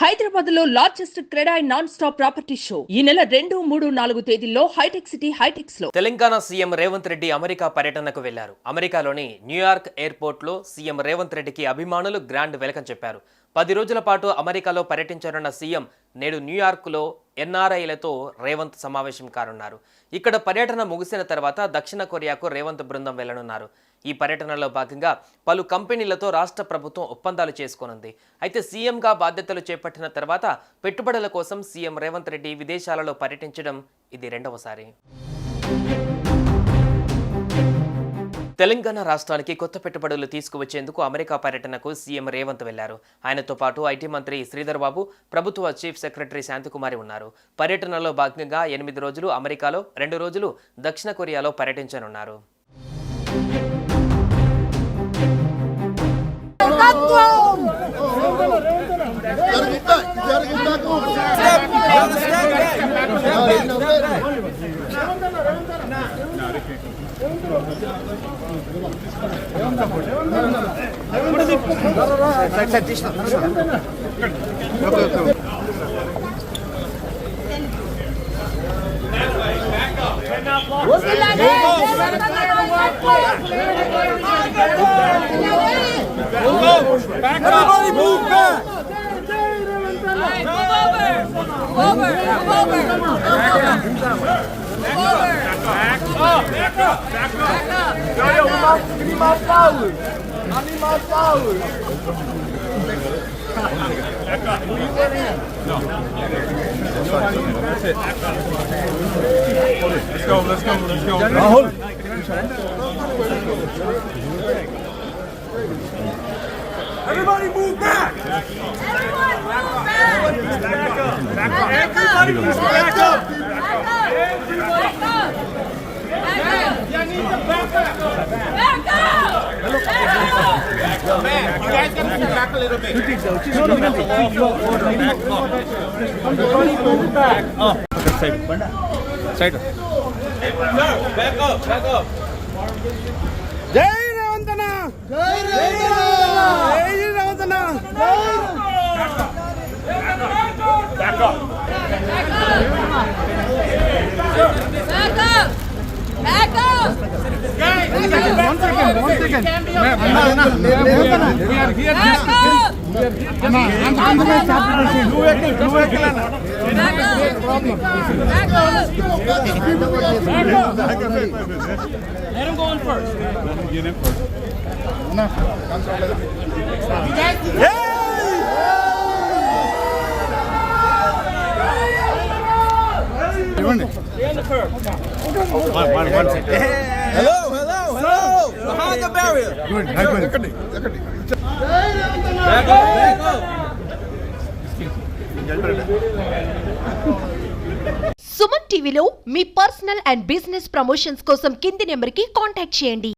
హైదరాబాద్ లో largest CREDAI non stop property show ఈ నెల 2, 3, 4 తేదీల్లో హైటెక్ సిటీ హైటెక్స్ లో. తెలంగాణ సీఎం రేవంత్ రెడ్డి అమెరికా పర్యటనకు వెళ్లారు. అమెరికాలోని న్యూయార్క్ ఎయిర్పోర్ట్ లో సీఎం రేవంత్ రెడ్డికి అభిమానులు గ్రాండ్ వెల్కమ్ చెప్పారు. 10 రోజుల పాటు అమెరికాలో పర్యటించనున్న సీఎం నేడు న్యూయార్క్లో ఎన్ఆర్ఐలతో రేవంత్ సమావేశం కానున్నారు. ఇక్కడ పర్యటన ముగిసిన తర్వాత దక్షిణ కొరియాకు రేవంత్ బృందం వెళ్లనున్నారు. ఈ పర్యటనలో భాగంగా పలు కంపెనీలతో రాష్ట్ర ప్రభుత్వం ఒప్పందాలు చేసుకోనుంది. అయితే సీఎంగా బాధ్యతలు చేపట్టిన తర్వాత పెట్టుబడుల కోసం సీఎం రేవంత్ రెడ్డి విదేశాలలో పర్యటించడం ఇది రెండవసారి. తెలంగాణ రాష్ట్రానికి కొత్త పెట్టుబడులు తీసుకువచ్చేందుకు అమెరికా పర్యటనకు సీఎం రేవంత్ వెళ్లారు. ఆయనతో పాటు ఐటీ మంత్రి శ్రీధర్ బాబు, ప్రభుత్వ చీఫ్ సెక్రటరీ శాంతికుమారి ఉన్నారు. పర్యటనలో భాగంగా 8 రోజులు అమెరికాలో, 2 రోజులు దక్షిణ కొరియాలో పర్యటించనున్నారు. Everybody move back! Over! Back up! Yo, we need my followers. I need my followers. Back up. No. That's it. Let's go. Now hold it. Everybody move back! Everyone move back! Back up! Everybody move back up! Y'all need to back up! Back up! Man, you guys gotta sit back a little bit. Everybody move back up. Side. Back up. Jai Ravantana! Jai Ravantana! Back up! One second. Let him go in first. Let him get in first. You guys do that. Stay on the curb. One second. Hello. Behind the barrier. Back up. Suman టీవీలో మీ personal and business promotions కోసం కింది నెంబర్కి contact చేయండి.